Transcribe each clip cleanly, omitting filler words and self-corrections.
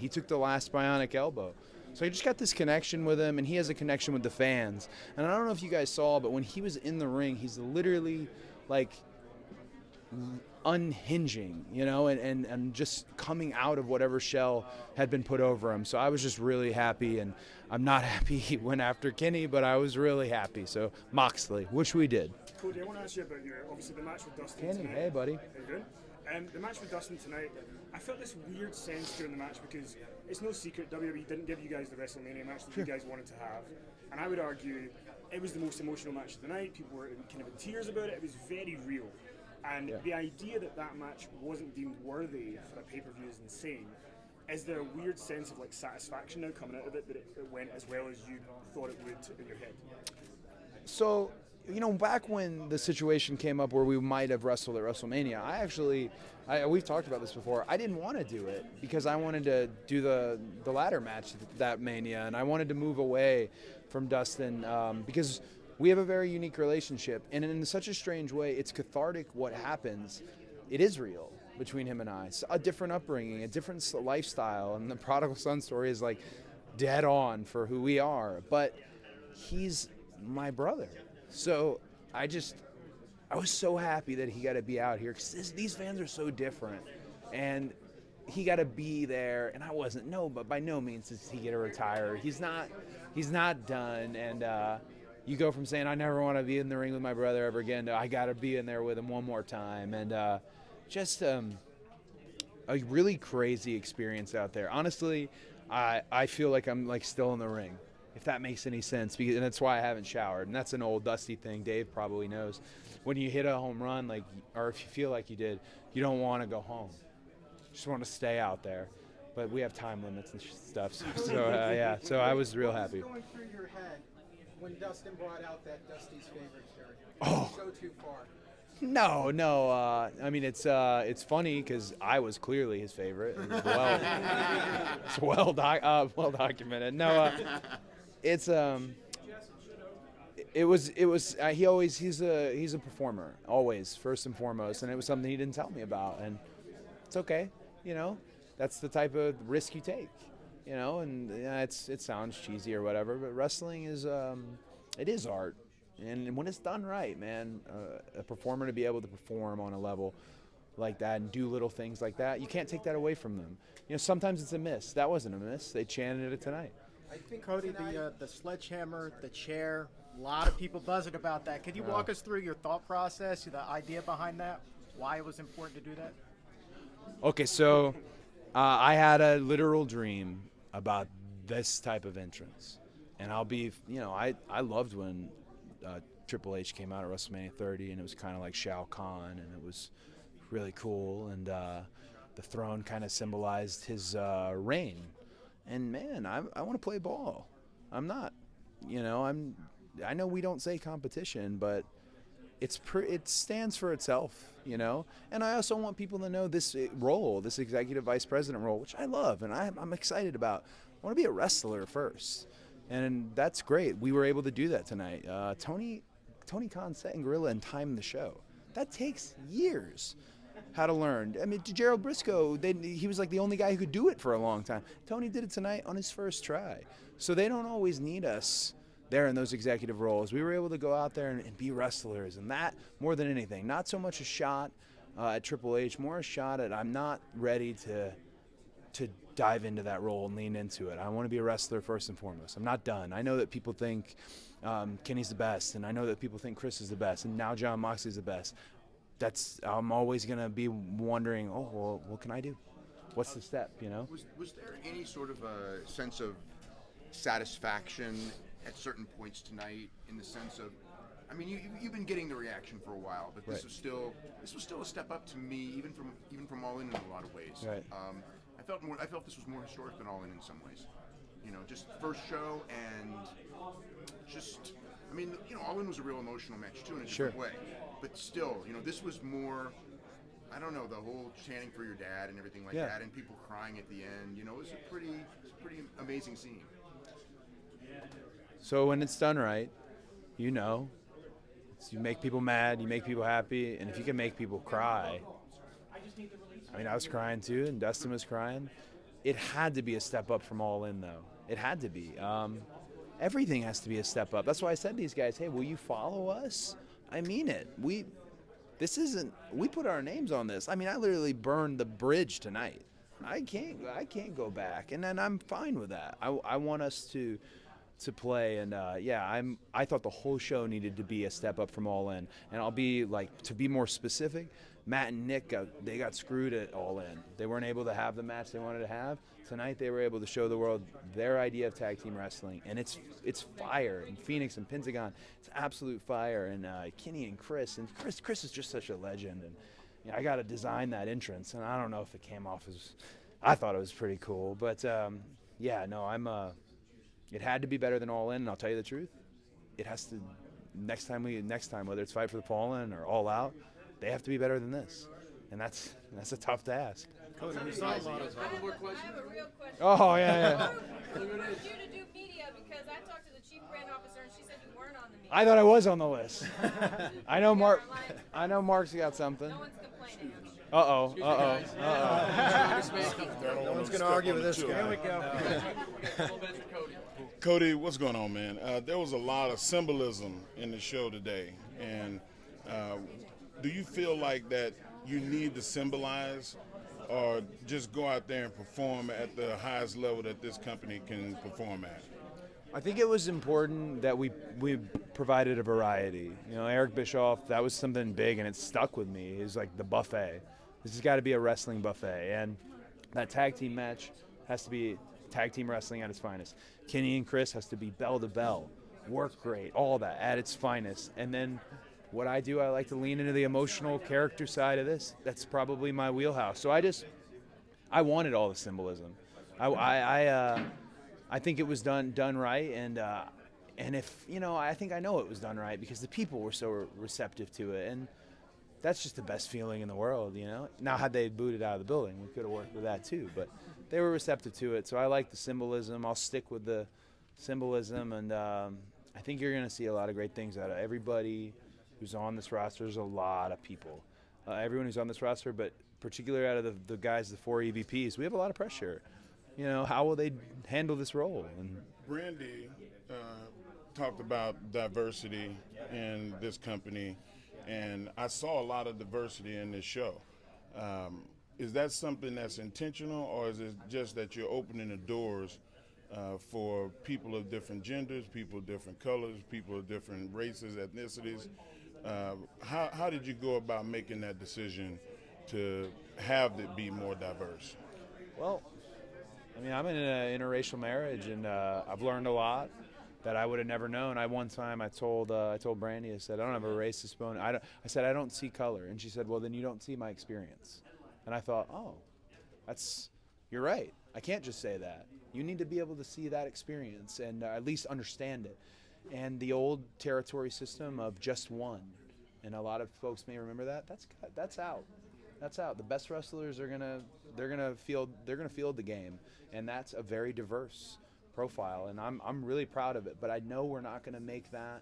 He took the last bionic elbow. So I just got this connection with him, and he has a connection with the fans. And I don't know if you guys saw, but when he was in the ring, he's literally like unhinging, and just coming out of whatever shell had been put over him. So I was just really happy, and I'm not happy he went after Kenny, but I was really happy. So Moxley, which we did. Cody, I want to ask you about obviously the match with Dustin Kenny, tonight. hey buddy. How you doing? The match with Dustin tonight, I felt this weird sense during the match because it's no secret WWE didn't give you guys the WrestleMania match that you guys wanted to have, and I would argue it was the most emotional match of the night. People were kind of in tears about it. It was very real. And the idea that match wasn't deemed worthy for a pay-per-view is insane. Is there a weird sense of satisfaction now coming out of it that it went as well as you thought it would in your head? So, back when the situation came up where we might have wrestled at WrestleMania, we've talked about this before, I didn't want to do it because I wanted to do the ladder match that Mania, and I wanted to move away from Dustin because we have a very unique relationship, and in such a strange way, it's cathartic what happens. It is real between him and I. It's a different upbringing, a different lifestyle, and the prodigal son story is dead on for who we are. But he's my brother. So I was so happy that he got to be out here because these fans are so different, and he got to be there, and I wasn't. No, but by no means does he get to retire. He's not done, and you go from saying I never want to be in the ring with my brother ever again to I got to be in there with him one more time, and just a really crazy experience out there. Honestly, I feel like I'm still in the ring, if that makes any sense, and that's why I haven't showered. And that's an old Dusty thing. Dave probably knows. When you hit a home run, or if you feel like you did, you don't want to go home. You just want to stay out there. But we have time limits and stuff. So I was real happy. What was going through your head when Dustin brought out that Dusty's favorite shirt? Oh. Did you go too far? No. I mean, it's funny because I was clearly his favorite. It's well documented. No, it's it was he's a performer always, first and foremost, and it was something he didn't tell me about, and it's okay, that's the type of risk you take, and it sounds cheesy or whatever, but wrestling is it is art. And when it's done right, man, a performer to be able to perform on a level like that and do little things like that, you can't take that away from them. Sometimes it's a miss. That wasn't a miss. They chanted it tonight. I think Cody, the sledgehammer, the chair, a lot of people buzzing about that. Could you walk us through your thought process, the idea behind that, why it was important to do that? Okay, so I had a literal dream about this type of entrance. And I'll be, I loved when Triple H came out at WrestleMania 30, and it was kind of like Shao Kahn, and it was really cool, and the throne kind of symbolized his reign. And man, I want to play ball. I'm not, I know we don't say competition, but it stands for itself, And I also want people to know this role, this executive vice president role, which I love and I'm excited about. I want to be a wrestler first. And that's great. We were able to do that tonight. Tony Khan sat in Gorilla and timed the show. That takes years how to learn. I mean, Gerald Briscoe, he was the only guy who could do it for a long time. Tony did it tonight on his first try. So they don't always need us there in those executive roles. We were able to go out there and be wrestlers, and that more than anything. Not so much a shot at Triple H, more a shot at I'm not ready to dive into that role and lean into it. I want to be a wrestler first and foremost. I'm not done. I know that people think Kenny's the best, and I know that people think Chris is the best, and now Jon Moxley's the best. I'm always going to be wondering, what can I do? What's the step, Was there any sort of a sense of satisfaction at certain points tonight, in the sense of, I mean, you've been getting the reaction for a while, but this was still a step up to me, even from All In a lot of ways. Right. I felt this was more historic than All In some ways. Just first show, and just, I mean, All In was a real emotional match too in a different way. But still, this was more, I don't know, the whole chanting for your dad and everything like that, and people crying at the end. It was a pretty amazing scene. So when it's done right, you make people mad, you make people happy, and if you can make people cry. I mean, I was crying too, and Dustin was crying, it had to be a step up from All In, though. It had to be. Everything has to be a step up. That's why I said to these guys, hey, will you follow us? I mean it. We put our names on this. I mean, I literally burned the bridge tonight. I can't go back, and then I'm fine with that. I want us to play, and I thought the whole show needed to be a step up from All In, and I'll be like, to be more specific, Matt and Nick got screwed at All In. They weren't able to have the match they wanted to have. Tonight they were able to show the world their idea of tag team wrestling, and it's fire. And Phoenix and Pentagon, it's absolute fire. And Kenny and Chris is just such a legend. And I got to design that entrance, and I don't know if it came off as, I thought it was pretty cool. But it had to be better than All In, and I'll tell you the truth, it has to. Next time, whether it's Fight for the Fallen or All Out, they have to be better than this, and that's a tough task. Cody, we saw a lot of. I have a real question. Oh yeah. Who recruited you to do media? Because I talked to the chief brand officer and she said you weren't on the media. I thought I was on the list. I know Mark. I know Mark's got something. No one's complaining. No one's going to argue with this guy. There we go. Cody, what's going on, man? There was a lot of symbolism in the show today, and do you feel like that you need to symbolize, or just go out there and perform at the highest level that this company can perform at? I think it was important that we provided a variety. Eric Bischoff, that was something big, and it stuck with me. It was like the buffet. This has got to be a wrestling buffet, and that tag team match has to be tag team wrestling at its finest. Kenny and Chris has to be bell to bell, work great, all that at its finest. And then what I do, I like to lean into the emotional character side of this. That's probably my wheelhouse. So I wanted all the symbolism. I think it was done right, and if I think I know it was done right because the people were so receptive to it, and that's just the best feeling in the world. Now, had they booted out of the building, we could have worked with that too, but they were receptive to it. So I like the symbolism. I'll stick with the symbolism, and I think you're going to see a lot of great things out of everybody who's on this roster. There's a lot of people, everyone who's on this roster, but particularly out of the guys, the 4 EVPs, we have a lot of pressure. How will they handle this role? And Brandy talked about diversity in this company, and I saw a lot of diversity in this show. Is that something that's intentional, or is it just that you're opening the doors for people of different genders, people of different colors, people of different races, ethnicities? How did you go about making that decision to have it be more diverse? Well, I'm in an interracial marriage, and I've learned a lot that I would have never known. One time I told Brandy, I said, I don't have a racist bone. I said, I don't see color. And she said, well, then you don't see my experience. And I thought, you're right. I can't just say that. You need to be able to see that experience and at least understand it. And the old territory system of just one, and a lot of folks may remember that, that's out. That's out. The best wrestlers are gonna field the game, and that's a very diverse profile, and I'm really proud of it. But I know we're not gonna make that.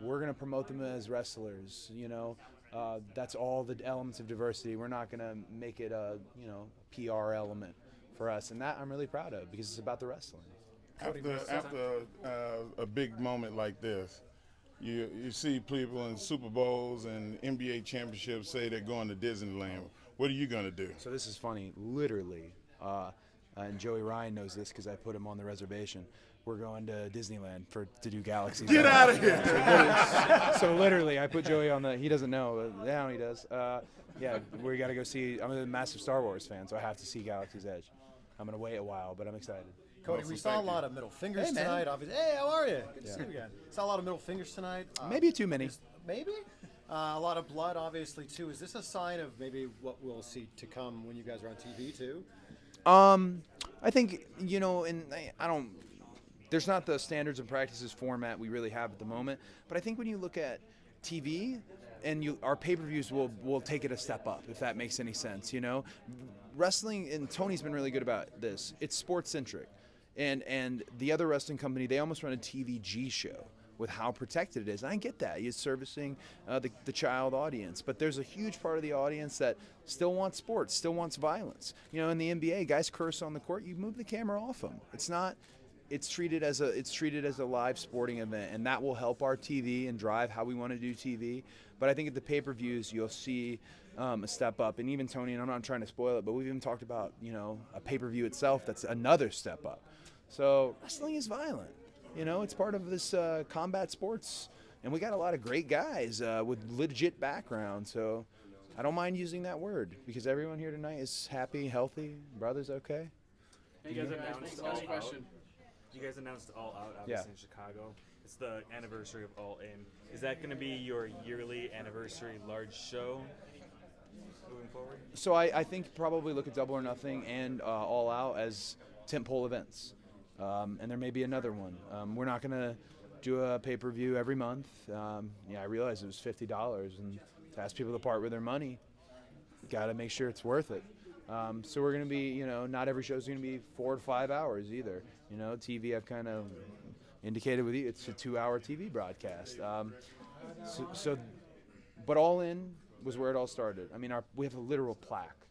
We're gonna promote them as wrestlers. That's all the elements of diversity. We're not gonna make it a PR element for us, and that I'm really proud of because it's about the wrestling. After a big moment like this, you see people in Super Bowls and NBA championships say they're going to Disneyland. What are you going to do? So this is funny. Literally, and Joey Ryan knows this because I put him on the reservation. We're going to Disneyland to do Galaxy's Edge. Get out of here! So literally, I put Joey on he doesn't know, but now he does. We got to go see. I'm a massive Star Wars fan, so I have to see Galaxy's Edge. I'm going to wait a while, but I'm excited. Cody, we saw a lot of middle fingers tonight. Obviously, hey, how are you? Good to see you again. Saw a lot of middle fingers tonight. Maybe too many. Maybe? A lot of blood, obviously, too. Is this a sign of maybe what we'll see to come when you guys are on TV, too? I think, I don't. There's not the standards and practices format we really have at the moment, but I think when you look at TV, and our pay-per-views will take it a step up, if that makes any sense. Wrestling, and Tony's been really good about this. It's sports centric. And the other wrestling company, they almost run a TVG show, with how protected it is. And I get that. He's servicing the child audience. But there's a huge part of the audience that still wants sports, still wants violence. You know, in the NBA, guys curse on the court, you move the camera off them. It's treated as a live sporting event, and that will help our TV and drive how we want to do TV. But I think at the pay-per-views, you'll see a step up. And even Tony, and I'm not trying to spoil it, but we've even talked about, you know, a pay-per-view itself that's another step up. So wrestling is violent. You know, it's part of this combat sports, and we got a lot of great guys with legit backgrounds. So I don't mind using that word because everyone here tonight is happy, healthy, brother's okay. You guys announced All Out. You guys announced All Out, obviously, in Chicago. It's the anniversary of All In. Is that going to be your yearly anniversary large show moving forward? So I think probably look at Double or Nothing and All Out as tentpole events. And there may be another one. We're not going to do a pay-per-view every month. I realized it was $50, and to ask people to part with their money, got to make sure it's worth it. So we're going to be, you know, not every show is going to be 4 to 5 hours either. You know, TV, I've kind of indicated with you, it's a 2-hour TV broadcast. But All In was where it all started. I mean, we have a literal plaque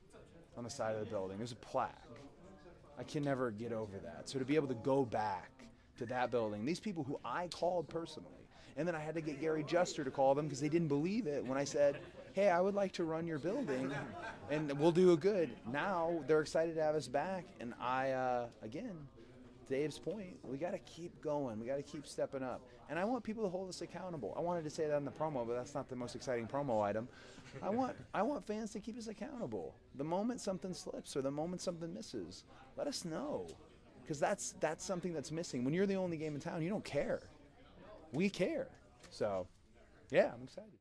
on the side of the building. There's a plaque. I can never get over that. So to be able to go back to that building, these people who I called personally, and then I had to get Gary Juster to call them because they didn't believe it when I said, hey, I would like to run your building and we'll do a good. Now they're excited to have us back. And again, Dave's point, we got to keep going. We got to keep stepping up. And I want people to hold us accountable. I wanted to say that in the promo, but that's not the most exciting promo item. I want fans to keep us accountable. The moment something slips or the moment something misses, let us know. Because that's something that's missing. When you're the only game in town, you don't care. We care. So, yeah, I'm excited.